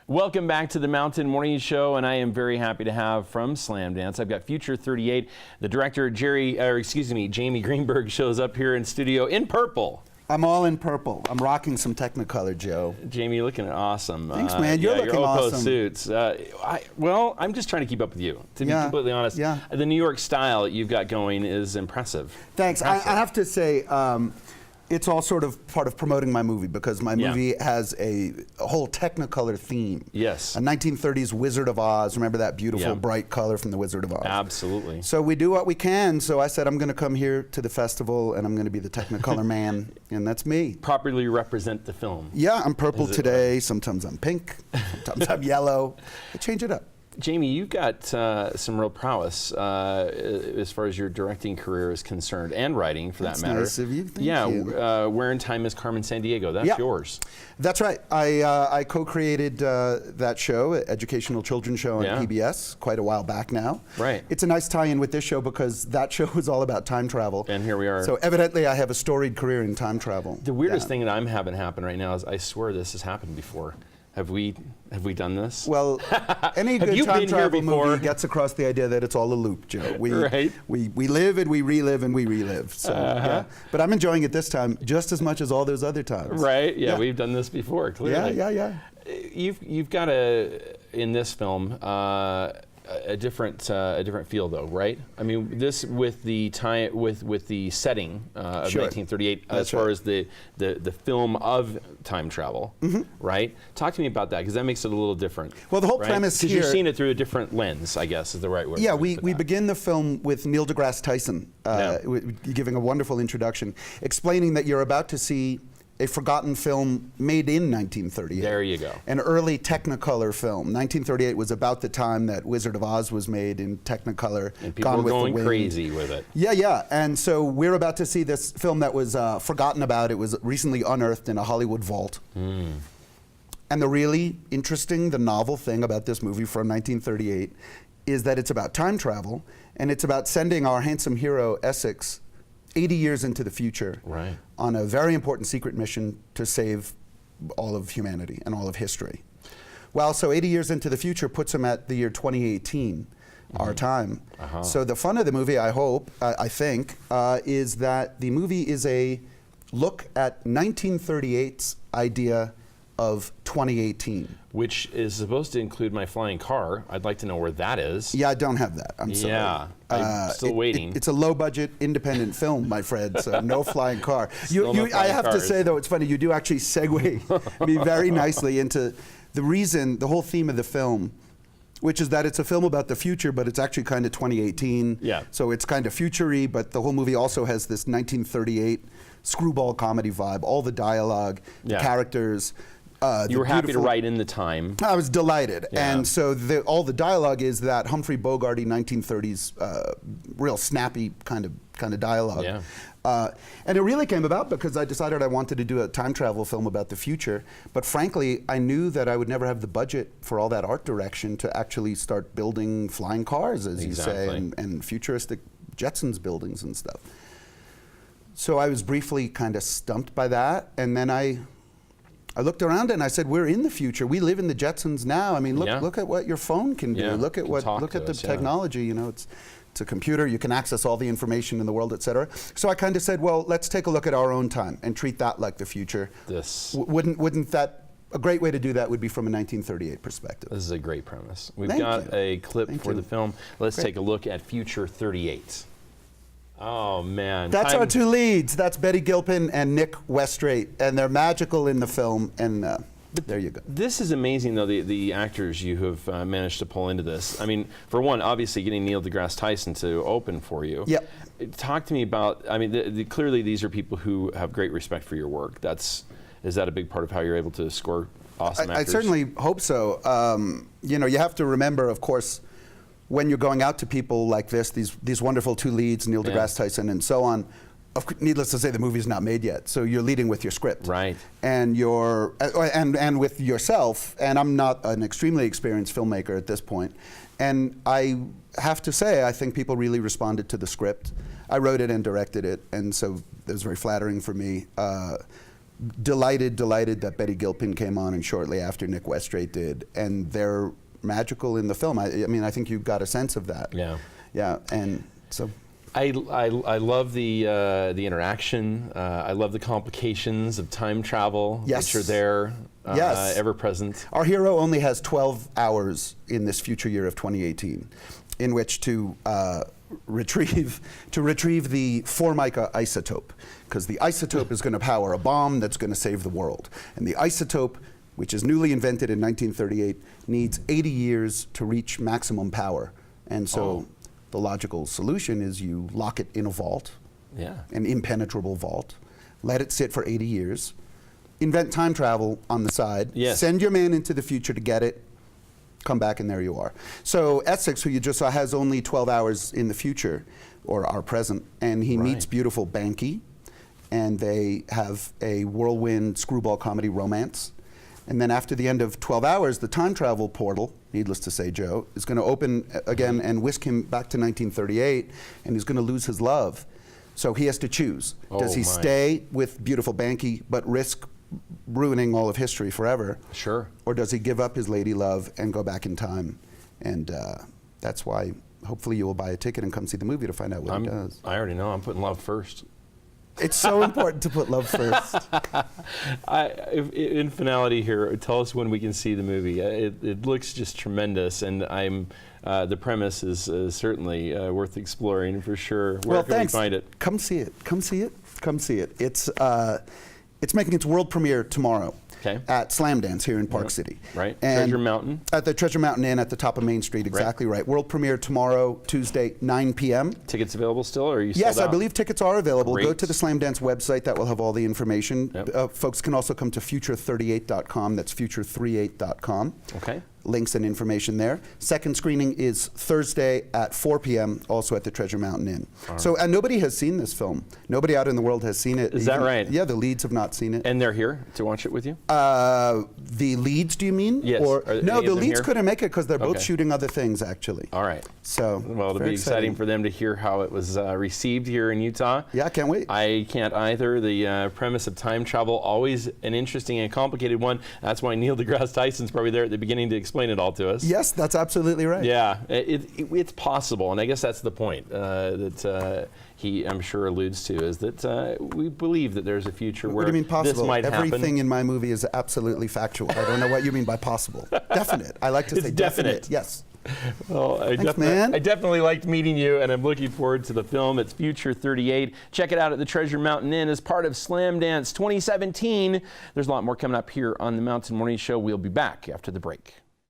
Welcome back to the Mountain Morning Show, and I am very happy to have from Slamdance. I've got Future 38. The director, Jamie Greenberg, shows up here in studio in purple. I'm all in purple. I'm rocking some Technicolor, Joe. Jamie, you're looking awesome. Thanks, man. You're looking your awesome. Suits. Well, I'm just trying to keep up with you, to be completely honest. Yeah. The New York style you've got going is impressive. Thanks. I have to say, it's all sort of part of promoting my movie, because my movie has a whole Technicolor theme. Yes. A 1930s Wizard of Oz. Remember that beautiful bright color from the Wizard of Oz? Absolutely. So we do what we can. So I said, I'm going to come here to the festival and I'm going to be the Technicolor man, and that's me. Properly represent the film. Yeah, I'm purple today. Sometimes I'm pink. Sometimes I'm yellow. I change it up. Jamie, you've got some real prowess as far as your directing career is concerned, and writing, for that matter. That's nice of you. Thank you. Where in Time is Carmen Sandiego? That's yours. That's right. I co-created that show, educational children's show on PBS, quite a while back now. Right. It's a nice tie-in with this show, because that show was all about time travel. And here we are. So evidently I have a storied career in time travel. The weirdest thing that I'm having happen right now is, I swear this has happened before. Have we done this? Well, any good time travel movie gets across the idea that it's all a loop, Joe. We live and we relive and we relive. So, yeah. But I'm enjoying it this time just as much as all those other times. Right? Yeah, we've done this before, clearly. Yeah. You've got in this film, a different feel, though, right? I mean, this with the time with the setting of 1938, as far as the film of time travel, right? Talk to me about that, because that makes it a little different. Well, the whole premise here, because you're seeing it through a different lens, I guess, is the right word. Yeah, we begin the film with Neil deGrasse Tyson giving a wonderful introduction, explaining that you're about to see a forgotten film made in 1938. There you go. An early Technicolor film. 1938 was about the time that Wizard of Oz was made in Technicolor. And people were going crazy with it. Yeah. And so we're about to see this film that was forgotten about. It was recently unearthed in a Hollywood vault. And the really interesting, the novel thing about this movie from 1938 is that it's about time travel, and it's about sending our handsome hero, Essex, 80 years into the future on a very important secret mission to save all of humanity and all of history. Well, so 80 years into the future puts him at the year 2018, our time. So the fun of the movie, I hope, I think, is that the movie is a look at 1938's idea of 2018. Which is supposed to include my flying car. I'd like to know where that is. Yeah, I don't have that. I'm sorry. Yeah, I'm still waiting. It's a low-budget, independent film, my friend, so no flying car. I have to say, though, it's funny, you do actually segue me very nicely into the whole theme of the film, which is that it's a film about the future, but it's actually kind of 2018. Yeah. So it's kind of future-y, but the whole movie also has this 1938 screwball comedy vibe, all the dialogue, the characters. You were happy to write in the time. I was delighted. And so all the dialogue is that Humphrey Bogarty 1930s real snappy kind of dialogue. And it really came about because I decided I wanted to do a time travel film about the future, but frankly I knew that I would never have the budget for all that art direction to actually start building flying cars, as you say, and futuristic Jetsons buildings and stuff. So I was briefly kind of stumped by that, and then I looked around and I said, we're in the future. We live in the Jetsons now. I mean, look at what your phone can do. Look at the technology. You know, it's a computer. You can access all the information in the world, et cetera. So I kind of said, well, let's take a look at our own time and treat that like the future. Wouldn't that a great way to do that would be from a 1938 perspective. This is a great premise. We've got a clip for the film. Let's take a look at Future 38. Oh, man. That's our two leads. That's Betty Gilpin and Nick Westrate, and they're magical in the film, and there you go. This is amazing, though, the actors you have managed to pull into this. I mean, for one, obviously getting Neil deGrasse Tyson to open for you. Yep. Talk to me about, I mean, clearly these are people who have great respect for your work. Is that a big part of how you're able to score awesome actors? I certainly hope so. You know, you have to remember, of course, when you're going out to people like this, these wonderful two leads, Neil deGrasse Tyson and so on, needless to say, the movie's not made yet, so you're leading with your script. Right. And and with yourself, and I'm not an extremely experienced filmmaker at this point, and I have to say, I think people really responded to the script. I wrote it and directed it, and so it was very flattering for me. delighted that Betty Gilpin came on, and shortly after Nick Westrate did, and they're magical in the film. I mean, I think you got a sense of that. Yeah. Yeah, and so. I love the interaction. I love the complications of time travel, yes. which are there, yes. ever present. Our hero only has 12 hours in this future year of 2018, in which to retrieve the Formica isotope, because the isotope is going to power a bomb that's going to save the world, and the isotope, which is newly invented in 1938, needs 80 years to reach maximum power, and so. The logical solution is you lock it in a vault, an impenetrable vault, let it sit for 80 years, invent time travel on the side, send your man into the future to get it, come back, and there you are. So Essex, who you just saw, has only 12 hours in the future, or our present, and he meets beautiful Banky, and they have a whirlwind screwball comedy romance. And then after the end of 12 hours, the time travel portal, needless to say, Joe, is going to open again and whisk him back to 1938, and he's going to lose his love. So he has to choose. Does he stay with beautiful Banky but risk ruining all of history forever? Sure. Or does he give up his lady love and go back in time? And that's why hopefully you will buy a ticket and come see the movie to find out what he does. I already know. I'm putting love first. It's so important to put love first. In finality here, tell us when we can see the movie. It looks just tremendous, and the premise is certainly worth exploring for sure. Where can we find it? Come see it. Come see it. Come see it. It's making its world premiere tomorrow. At Slamdance here in Park City. Right. And Treasure Mountain. At the Treasure Mountain Inn at the top of Main Street, exactly right. World premiere tomorrow, Tuesday, 9 p.m. Tickets available still, or are you Yes, sold out? I believe tickets are available. Great. Go to the Slamdance website. That will have all the information. Folks can also come to future38.com. That's future38.com. Okay. Links and information there. Second screening is Thursday at 4 p.m., also at the Treasure Mountain Inn. So, and nobody has seen this film. Nobody out in the world has seen it. Is that right? Yeah, the leads have not seen it. And they're here to watch it with you? The leads, do you mean? Yes. Or, no, the leads here? couldn't make it because they're both shooting other things, actually. All right. So, well, it'll be exciting for them to hear how it was received here in Utah. Yeah, I can't wait. I can't either. The premise of time travel, always an interesting and complicated one. That's why Neil deGrasse Tyson's probably there at the beginning to explain it all to us. Yes, that's absolutely right. Yeah, it's possible, and I guess that's the point that he, I'm sure, alludes to, is that we believe that there's a future where what do you mean possible? This might happen. Everything in my movie is absolutely factual. I don't know what you mean by possible. Definite. I like to say definite. Yes. Well, I definitely liked meeting you, and I'm looking forward to the film. It's Future 38. Check it out at the Treasure Mountain Inn as part of Slamdance 2017. There's a lot more coming up here on the Mountain Morning Show. We'll be back after the break.